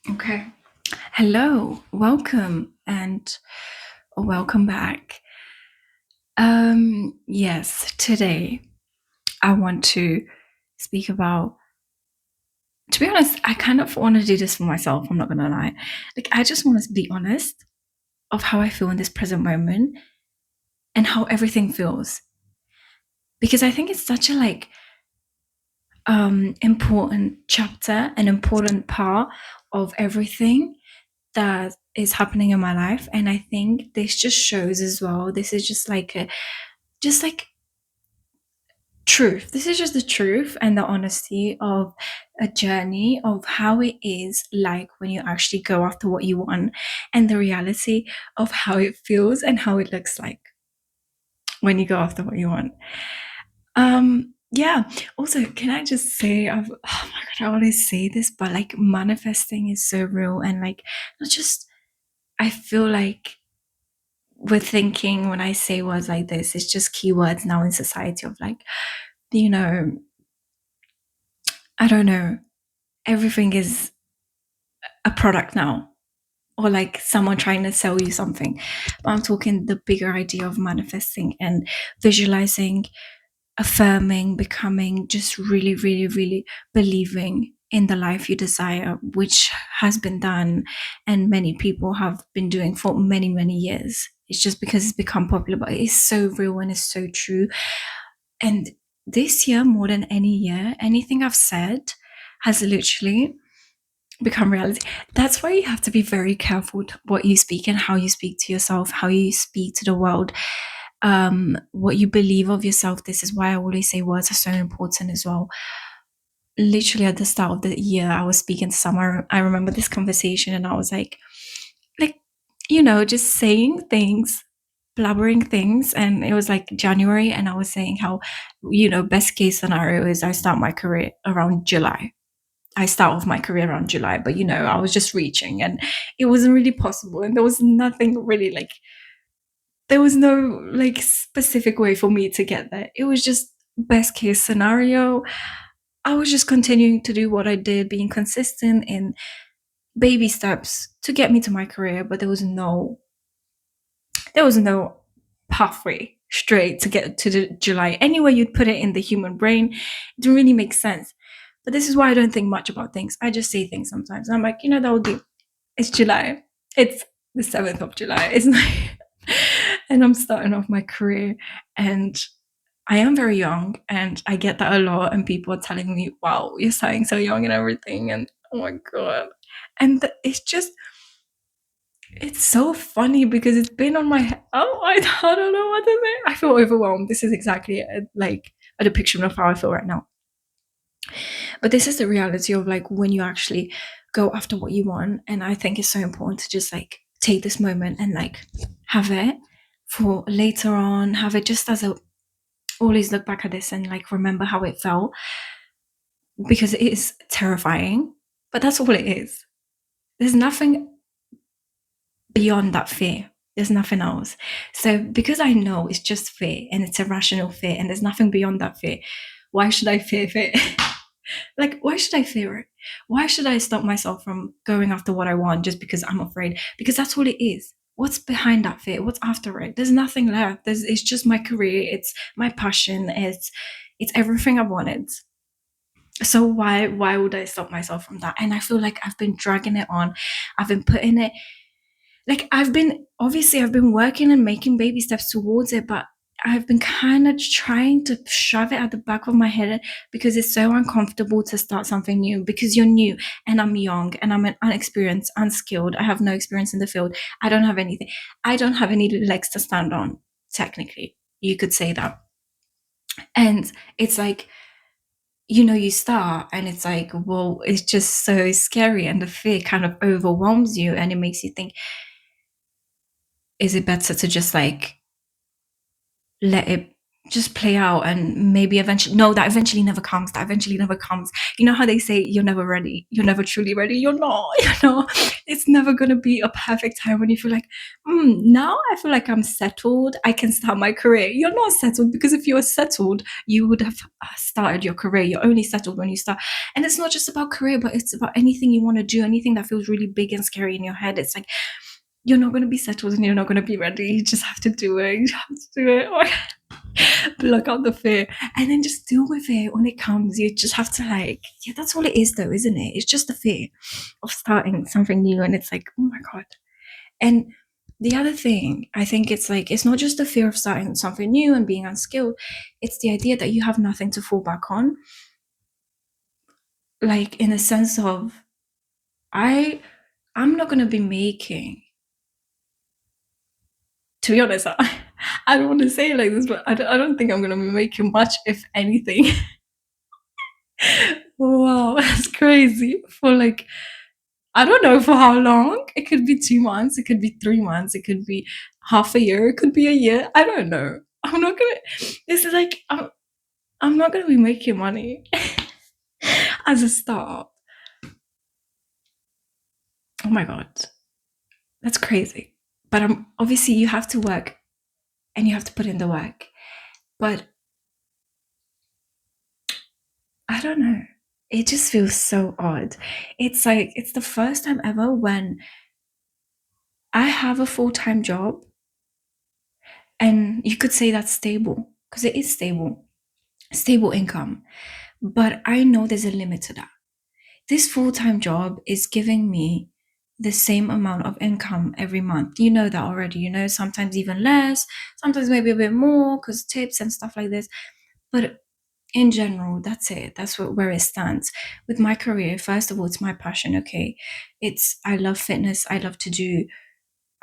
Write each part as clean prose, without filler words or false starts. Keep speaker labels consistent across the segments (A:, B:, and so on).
A: Okay. Hello, welcome and welcome back. Yes, today I want to speak about, to be honest, I kind of want to do this for myself, I'm not gonna lie. Like I just want to be honest of how I feel in this present moment and how everything feels. Because I think it's such a important chapter, an important part of everything that is happening in my life. And I think this just shows as well, this is just like truth. This is just the truth and the honesty of a journey of how it is like when you actually go after what you want, and the reality of how it feels and how it looks like when you go after what you want. Yeah. Also, can I just say, oh my god, I always say this, but like manifesting is so real, and like not just. I feel like we're thinking when I say words like this, it's just keywords now in society of like, you know, I don't know, everything is a product now, or like someone trying to sell you something. But I'm talking the bigger idea of manifesting and visualizing, affirming, becoming, just really, really, really believing in the life you desire, which has been done and many people have been doing for many, many years. It's just because it's become popular, but it's so real and it's so true. And this year, more than any year, anything I've said has literally become reality. That's why you have to be very careful what you speak and how you speak to yourself, how you speak to the world, what you believe of yourself. This is why I always say words are so important as well. Literally at the start of the year, I was speaking to someone. I remember this conversation, and I was like, just saying things, blabbering things. And it was like January, and I was saying how, best case scenario is I start my career around July. I start off my career around July, but I was just reaching, and it wasn't really possible. And there was nothing really like, there was no like specific way for me to get there. It was just best case scenario. I was just continuing to do what I did, being consistent in baby steps to get me to my career, but there was no pathway straight to get to the July. Anywhere you'd put it in the human brain, it didn't really make sense. But this is why I don't think much about things. I just say things sometimes. I'm like, that will do. It's July. It's the 7th of July. It's like, and I'm starting off my career, and I am very young, and I get that a lot. And people are telling me, wow, you're starting so young and everything. And oh my God. And it's just, it's so funny because it's been on my head. Oh, I don't know what to say. I feel overwhelmed. This is exactly like a depiction of how I feel right now. But this is the reality of like when you actually go after what you want. And I think it's so important to just like take this moment and like have it for later on, have it just as a, always look back at this and like remember how it felt, because it is terrifying, but that's all it is. There's nothing beyond that fear. There's nothing else. So because I know it's just fear and it's a rational fear and there's nothing beyond that fear, why should I fear fear? Like, why should I fear it? Why should I stop myself from going after what I want just because I'm afraid? Because that's all it is. What's behind that fear? What's after it? There's nothing left. It's just my career. It's my passion. It's everything I wanted. So why would I stop myself from that? And I feel like I've been dragging it on. I've been putting it, like I've been working and making baby steps towards it, but I've been kind of trying to shove it at the back of my head because it's so uncomfortable to start something new, because you're new and I'm young and I'm an unexperienced, unskilled. I have no experience in the field. I don't have anything. I don't have any legs to stand on, technically. You could say that. And it's like, you start and it's like, well, it's just so scary, and the fear kind of overwhelms you and it makes you think, is it better to just like let it just play out, and maybe eventually, no, that eventually never comes, that eventually never comes. You know how they say you're never ready, you're never truly ready, you're not. It's never going to be a perfect time when you feel like, now I feel like I'm settled, I can start my career. You're not settled, because if you were settled, you would have started your career. You're only settled when you start. And it's not just about career, but it's about anything you want to do, anything that feels really big and scary in your head. It's like, you're not going to be settled and you're not going to be ready. You just have to do it. You have to do it. Block out the fear and then just deal with it when it comes. You just have to, like, yeah, that's all it is though, isn't it? It's just the fear of starting something new, and it's like, oh my god. And the other thing, I think it's like, it's not just the fear of starting something new and being unskilled, it's the idea that you have nothing to fall back on. Like, in the sense of, I'm not going to be making, to be honest, I don't want to say it like this, but I don't think I'm going to be making much, if anything. Wow, that's crazy. For like, I don't know for how long. It could be 2 months, it could be 3 months, it could be half a year, it could be a year. I don't know. I'm not gonna. This is like, I'm not gonna be making money as a start. Oh my god, that's crazy. But obviously you have to work, and you have to put in the work. But I don't know. It just feels so odd. It's like, it's the first time ever when I have a full-time job, and you could say that's stable, because it is stable income. But I know there's a limit to that. This full-time job is giving me the same amount of income every month. You know that already. Sometimes even less, sometimes maybe a bit more, because tips and stuff like this. But in general, that's it. That's where it stands. With my career, first of all, it's my passion. Okay, I love fitness. I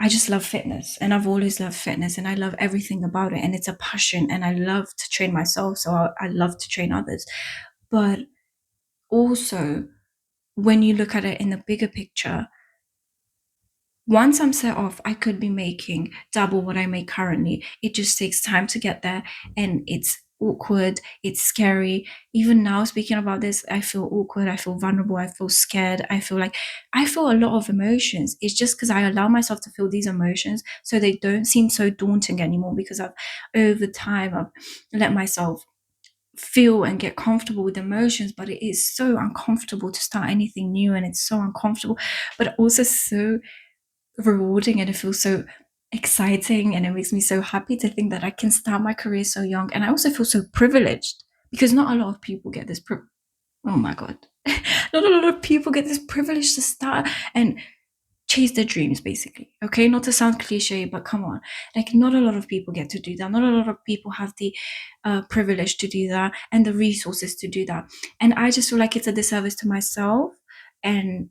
A: just love fitness, and I've always loved fitness, and I love everything about it, and it's a passion, and I love to train myself, so I love to train others. But also, when you look at it in the bigger picture, once I'm set off, I could be making double what I make currently. It just takes time to get there, and it's awkward, it's scary. Even now, speaking about this, I feel awkward, I feel vulnerable, I feel scared, I feel a lot of emotions. It's just because I allow myself to feel these emotions, so they don't seem so daunting anymore, because over time I've let myself feel and get comfortable with emotions. But it is so uncomfortable to start anything new, and it's so uncomfortable, but also so rewarding, and it feels so exciting, and it makes me so happy to think that I can start my career so young. And I also feel so privileged, because not a lot of people get this oh my god. Not a lot of people get this privilege to start and chase their dreams, basically. Okay, not to sound cliche, but come on. Like, not a lot of people get to do that. Not a lot of people have the privilege to do that, and the resources to do that. And I just feel like it's a disservice to myself, and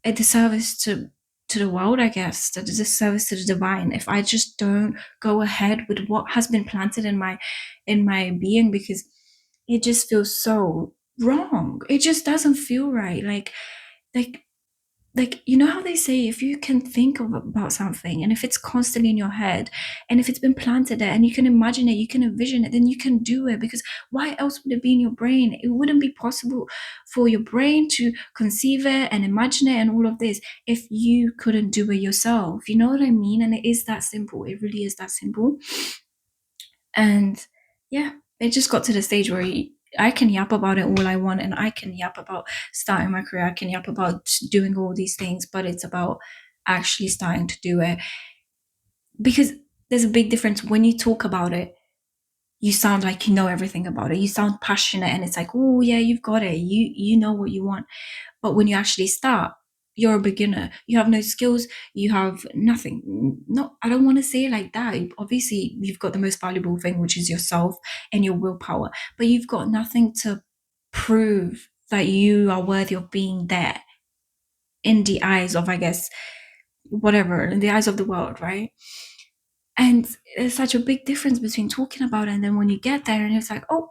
A: a disservice to the world, I guess, a disservice to the divine, if I just don't go ahead with what has been planted in my being, because it just feels so wrong. It just doesn't feel right. Like you know how they say, if you can think about something, and if it's constantly in your head, and if it's been planted there, and you can imagine it, you can envision it, then you can do it. Because why else would it be in your brain? It wouldn't be possible for your brain to conceive it and imagine it and all of this if you couldn't do it yourself. You know what I mean? And it is that simple. It really is that simple. And yeah, it just got to the stage where I can yap about it all I want, and I can yap about starting my career, I can yap about doing all these things, but it's about actually starting to do it. Because there's a big difference. When you talk about it, you sound like you know everything about it. You sound passionate, and it's like, oh yeah, you've got it. You know what you want. But when you actually start, you're a beginner. You have no skills. You have nothing. No, I don't want to say it like that. Obviously, you've got the most valuable thing, which is yourself and your willpower. But you've got nothing to prove that you are worthy of being there in the eyes of, I guess, whatever, in the eyes of the world, right? And there's such a big difference between talking about it and then when you get there and it's like, oh,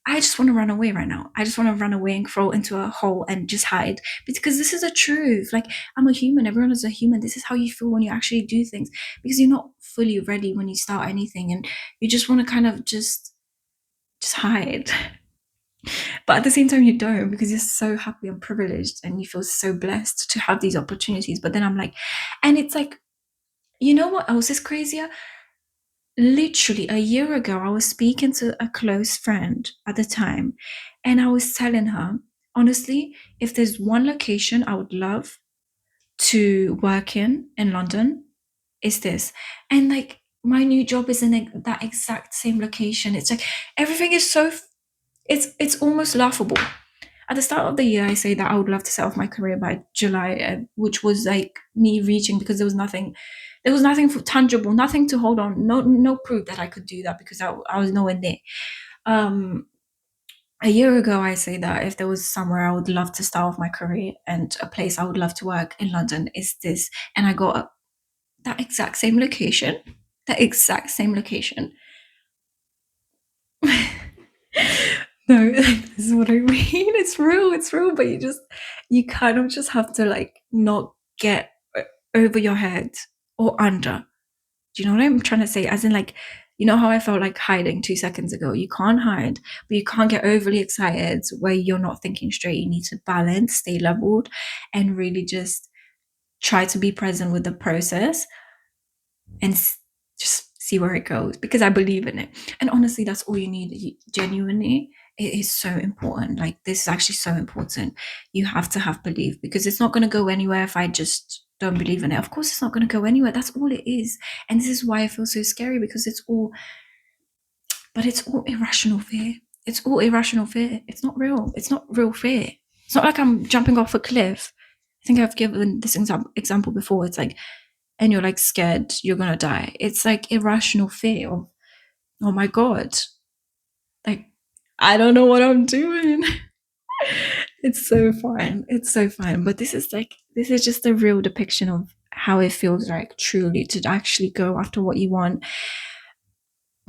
A: I just want to run away right now. I just want to run away and crawl into a hole and just hide. Because this is the truth. Like, I'm a human. Everyone is a human. This is how you feel when you actually do things. Because you're not fully ready when you start anything. And you just want to kind of just just hide. But at the same time, you don't, because you're so happy and privileged and you feel so blessed to have these opportunities. But then I'm like, and it's like, you know what else is crazier? Literally a year ago, I was speaking to a close friend at the time, and I was telling her, honestly, if there's one location I would love to work in London, is this. And like, my new job is in that exact same location. It's like everything is so, it's almost laughable. At the start of the year, I say that I would love to set off my career by July, which was like me reaching, because there was nothing tangible, nothing to hold on, no proof that I could do that, because I was nowhere near. Um, a year ago, I say that if there was somewhere I would love to start off my career and a place I would love to work in London, is this, and I got that exact same location, that exact same location. No, this is what I mean. It's real, but you kind of just have to like not get over your head or under. Do you know what I'm trying to say? As in, like, you know how I felt like hiding 2 seconds ago? You can't hide, but you can't get overly excited where you're not thinking straight. You need to balance, stay leveled, and really just try to be present with the process and just see where it goes, because I believe in it. And honestly, that's all you need. Genuinely, it is so important. Like, this is actually so important. You have to have belief, because it's not going to go anywhere if I just don't believe in it. Of course, it's not going to go anywhere. That's all it is. And this is why I feel so scary, because it's all irrational fear. It's all irrational fear. It's not real. It's not real fear. It's not like I'm jumping off a cliff. I think I've given this example before. It's like, and you're like scared you're gonna die. It's like irrational fear of, oh my god, like, I don't know what I'm doing. It's so fine. It's so fine. But this is just a real depiction of how it feels like truly to actually go after what you want,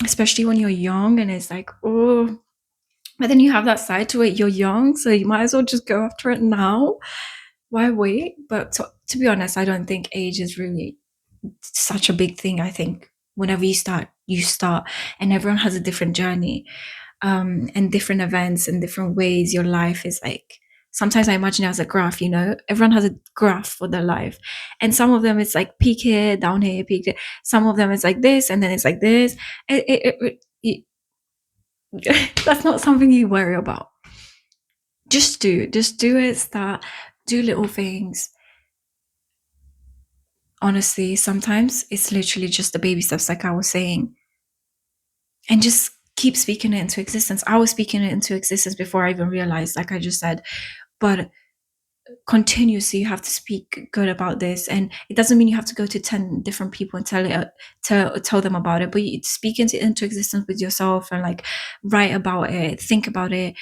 A: especially when you're young, and it's like, oh, but then you have that side to it. You're young, so you might as well just go after it now. Why wait? But to be honest, I don't think age is really such a big thing. I think whenever you start, and everyone has a different journey, and different events and different ways your life is like. Sometimes I imagine it as a graph, you know, everyone has a graph for their life, and some of them it's like peak here, down here, peak here. Some of them it's like this, and then it's like this. That's not something you worry about. Just do it. Start, do little things. Honestly, sometimes it's literally just the baby steps, like I was saying, and just keep speaking it into existence. I was speaking it into existence before I even realized, like I just said, but continuously you have to speak good about this, and it doesn't mean you have to go to 10 different people and tell them about it, but you speak into existence with yourself, and like write about it, think about it,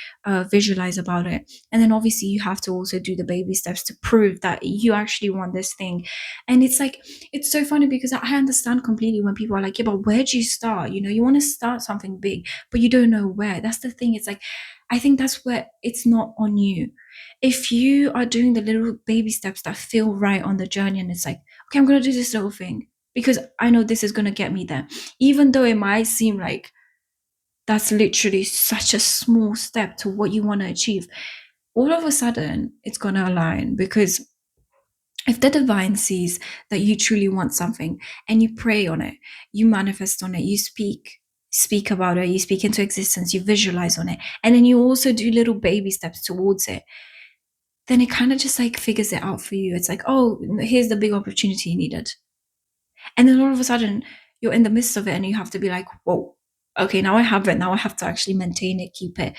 A: visualize about it. And then obviously you have to also do the baby steps to prove that you actually want this thing. And it's like, it's so funny, because I understand completely when people are like, yeah, but where do you start? You know, you want to start something big, but you don't know where. That's the thing. It's like, I think that's where it's not on you. If you are doing the little baby steps that feel right on the journey, and it's like, okay, I'm going to do this little thing because I know this is going to get me there, even though it might seem like that's literally such a small step to what you want to achieve, all of a sudden it's going to align. Because if the divine sees that you truly want something, and you pray on it, you manifest on it, you speak about it, you speak into existence, you visualize on it, and then you also do little baby steps towards it, then it kind of just like figures it out for you. It's like, oh, here's the big opportunity you needed. And then all of a sudden you're in the midst of it, and you have to be like, whoa, okay, now I have it. Now I have to actually maintain it, keep it,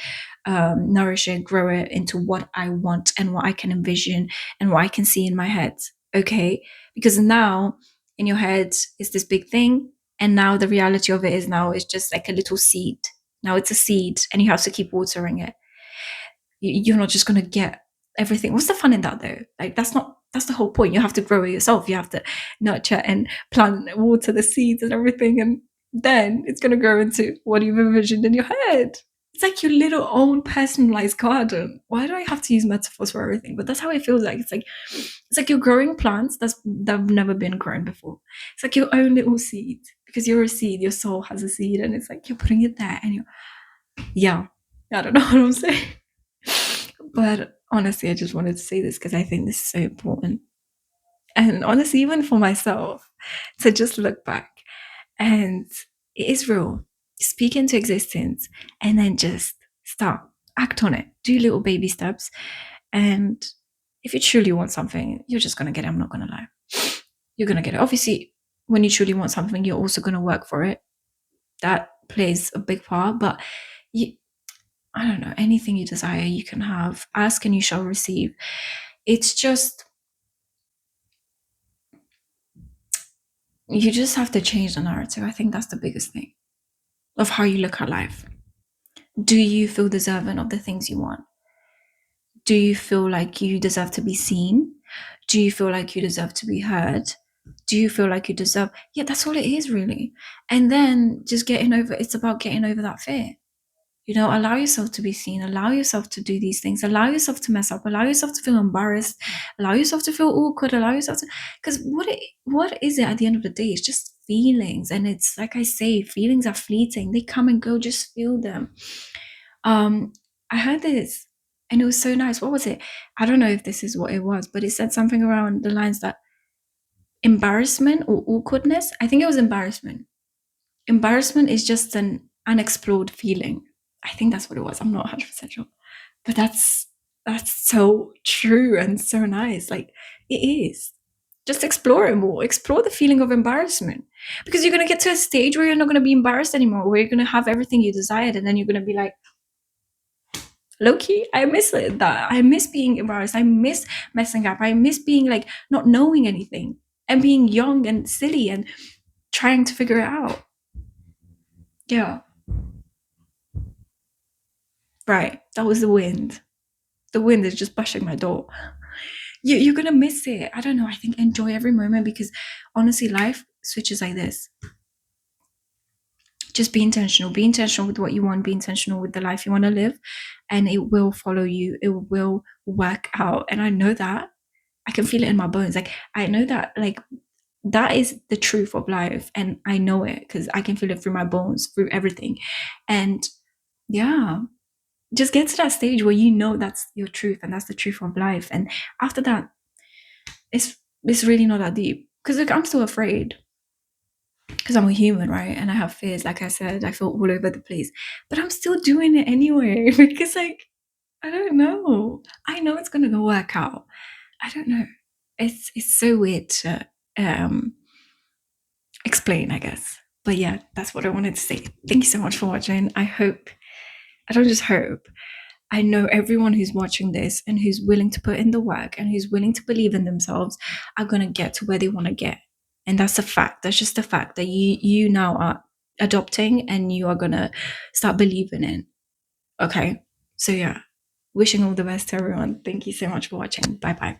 A: nourish it, grow it into what I want and what I can envision and what I can see in my head. Okay. Because now in your head is this big thing. And now the reality of it is, now it's just like a little seed. Now it's a seed, and you have to keep watering it. You're not just going to get everything. What's the fun in that though? Like, that's the whole point. You have to grow it yourself. You have to nurture and plant, water the seeds and everything, and then it's going to grow into what you've envisioned in your head. It's like your little own personalized garden. Why do I have to use metaphors for everything? But that's how it feels like. It's like you're growing plants that have never been grown before. It's like your own little seed, because you're a seed. Your soul has a seed, and it's like you're putting it there, and Yeah, I don't know what I'm saying. But honestly, I just wanted to say this because I think this is so important. And honestly, even for myself, to just look back and it is real. Speak into existence and then just start, act on it. Do little baby steps. And if you truly want something, you're just going to get it. I'm not going to lie. You're going to get it. Obviously, when you truly want something, you're also going to work for it. That plays a big part. But you, I don't know, anything you desire, you can have. Ask and you shall receive. It's just, you just have to change the narrative. I think that's the biggest thing of how you look at life. Do you feel deserving of the things you want? Do you feel like you deserve to be seen? Do you feel like you deserve to be heard? Do you feel like you deserve? Yeah, that's all it is, really. And then just getting over, it's about getting over that fear. You know, allow yourself to be seen, allow yourself to do these things, allow yourself to mess up, allow yourself to feel embarrassed, allow yourself to feel awkward, allow yourself to, because what is it at the end of the day? It's just feelings. And it's like I say, feelings are fleeting, they come and go, just feel them. I heard this and it was so nice. What was it? I don't know if this is what it was, but it said something around the lines that embarrassment or awkwardness, I think it was embarrassment. Embarrassment is just an unexplored feeling. I think that's what it was. I'm not 100% sure. But that's so true and so nice. Like it is. Just explore it more. Explore the feeling of embarrassment. Because you're gonna get to a stage where you're not gonna be embarrassed anymore, where you're gonna have everything you desired, and then you're gonna be like, low-key, I miss it, that I miss being embarrassed, I miss messing up, I miss being like not knowing anything and being young and silly and trying to figure it out. Yeah, right, that was the wind. The wind is just bashing my door. You're gonna miss it. I don't know, I think enjoy every moment, because honestly life switches like this. Just be intentional with what you want, be intentional with the life you want to live, and it will follow you, it will work out. And I know that, I can feel it in my bones. Like I know that, like that is the truth of life, and I know it because I can feel it through my bones, through everything. And yeah, just get to that stage where you know that's your truth and that's the truth of life. And after that, it's really not that deep. Because look, I'm still afraid because I'm a human, right? And I have fears. Like I said, I feel all over the place, but I'm still doing it anyway because, like, I don't know. I know it's gonna go work out. I don't know. It's so weird to um explain, I guess. But yeah, that's what I wanted to say. Thank you so much for watching. I hope, I don't just hope, I know everyone who's watching this and who's willing to put in the work and who's willing to believe in themselves are going to get to where they want to get. And that's a fact. That's just a fact that you now are adopting and you are going to start believing in. Okay? So yeah, wishing all the best to everyone. Thank you so much for watching. Bye bye.